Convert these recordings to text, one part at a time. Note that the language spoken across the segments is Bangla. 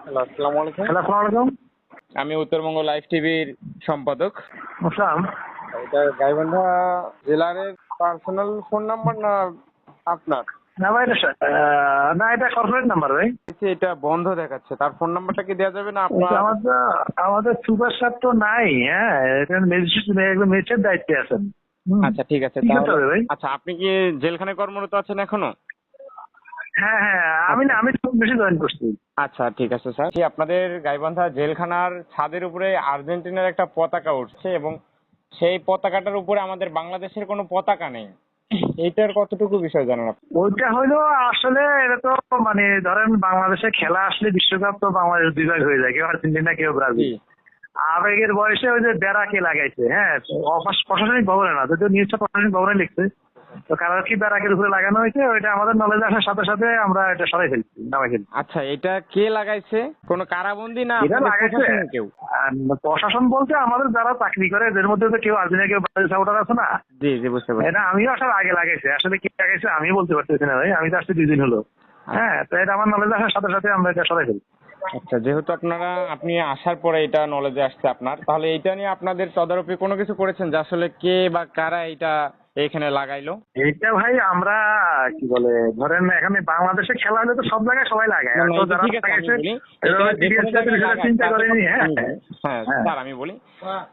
হ্যালো, আসসালামু আলাইকুম। হ্যালো, আসসালামু আলাইকুম। আমি উত্তরবঙ্গ লাইভ টিভির সম্পাদক। আসসালাম। এটা গাইবান্ধা জেলার পার্সোনাল ফোন নাম্বার না আপনার? না ভাই, না, এটা কর্পোরেট নাম্বার ভাই। এটা বন্ধ দেখাচ্ছে, তার ফোন নাম্বারটা কি দেওয়া যাবে না এটা আপনার? আমাদের সুপারস্টার তো নাই। হ্যাঁ, এটা ম্যাজিস্ট্রেট দায়িত্বে আছেন। আচ্ছা, ঠিক আছে কি করতে তাহলে। হবে ভাই? আচ্ছা, আপনি কি জেলখানায় কর্মরত আছেন এখনো? হ্যাঁ হ্যাঁ, আমি তো বেশি জয়েন করছি। আচ্ছা, ঠিক আছে স্যার। আপনাদের গাইবান্ধা জেলখানার ছাদের উপরে আর্জেন্টিনার একটা পতাকা উঠছে এবং সেই পতাকাটার উপরে আমাদের বাংলাদেশের কোনো পতাকা নেই। এইটার কতটুকু বিষয় জানেন আপনি? ওইটা হইলো আসলে এটা তো মানে ধরেন বাংলাদেশে খেলা আসলে বিশ্বকাপ তো বাংলাদেশ দুই ভাগ হয়ে যায়, কেউ আর্জেন্টিনা কেউ ব্রাজিল। জি। আবেগের বয়সে ওই যে বেড়া কে লাগাইছে, হ্যাঁ, প্রশাসনিক ভবনে না, যদিও নিউজটা প্রশাসনিক ভবনে লিখছে। তো কারণ কি বেড়াকের উপরে লাগানো হয়েছে, ওইটা আমাদের নলেজ আসার সাথে সাথে আমরা এটা সরাই ফেলছি, নামাই ফেলছি। আচ্ছা, এটা কে লাগাইছে? কোনো কারাবন্দী না এটা আপনাদের লাগাইছে প্রশাসনের কেউ? প্রশাসন বলতে আমাদের যারা চাকরি করে এদের মধ্যে তো কেউ আর্জেন্টিনা কেউ ব্রাজিল সাপোর্টার আছে না। জি জি, বুঝতে পারছি। এটা আমিও আসার আগে লাগাইছে, আসলে কি লাগাইছে আমি বলতে পারতেছি না ভাই, আমি তো আসতে 2 দিন হলো। হ্যাঁ, তো এটা আমার নলেজ আসার সাথে সাথে আমরা এটা সরাই ফেলছি। আচ্ছা, যেহেতু আপনি আসার পরে এটা নলেজে আসছে আপনার, তাহলে এইটা নিয়ে আপনাদের তদারকি কোনো কিছু করেছেন যে আসলে কে বা কারা এটা এখানে লাগাইলো? এইটা ভাই আমরা কি বলে ধরেন এখানে বাংলাদেশে খেলা হলে তো সব জায়গায় সবাই লাগায়, না, না, তো এটা যারা ঠিক আছে, আমি লাগাইছে বলি এরা এটা যে কোনো জায়গায় বিষয়টা লাগাক, চিন্তা তাতে করেনি। কোনো- হ্যাঁ আমি বলি, হ্যাঁ হ্যাঁ স্যার, আমি বলি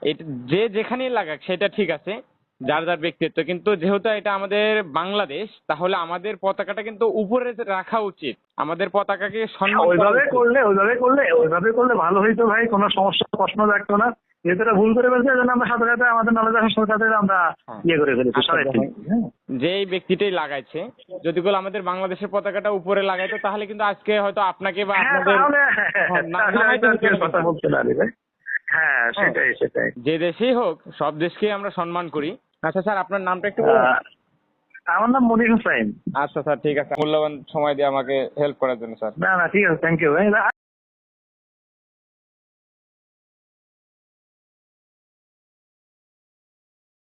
এটা যে যেখানেই লাগাক সেটা ঠিক আছে, যার যার ব্যক্তিত্ব, কিন্তু যেহেতু এটা আমাদের বাংলাদেশ, তাহলে আমাদের পতাকাটা কিন্তু উপরে রাখা উচিত। আমাদের পতাকাকে সম্মান করা উচিত। ওইভাবে করলে ভালো হইতো ভাই, কোনো সমস্যা প্রশ্ন থাকতো না। যেহেতু এটা ভুল করে ফেলছে, এজন্য আমরা সাথে সাথে আমাদের নলেজ আসার সাথে সাথে আমরা হ্যাঁ। ইয়ে করে ফেলেছি, আচ্ছা, সরাই দেখেন, ফেলছি। হ্যাঁ, যেই ব্যক্তিটাই লাগাইছে যদি বলে আমাদের বাংলাদেশের পতাকাটা উপরে লাগাইতো, তাহলে কিন্তু আজকে হয়তো আপনাকে বা হ্যাঁ, আপনাদের তাহলে নামাইতে হয়তো হতো কেউ না কথা কিন্তু। বলতে পারি ভাই। হ্যাঁ, হ্যাঁ, সেটাই। যে দেশেই হোক সব দেশকেই আমরা সম্মান করি। আচ্ছা স্যার, আপনার নামটা একটু বলুন। আহ, আমার নাম মনির হোসেন। আচ্ছা স্যার, ঠিক আছে, মূল্যবান সময় দিয়ে আমাকে হেল্প করার জন্য স্যার। না না, ঠিক আছে, থ্যাংক ইউ ভাই।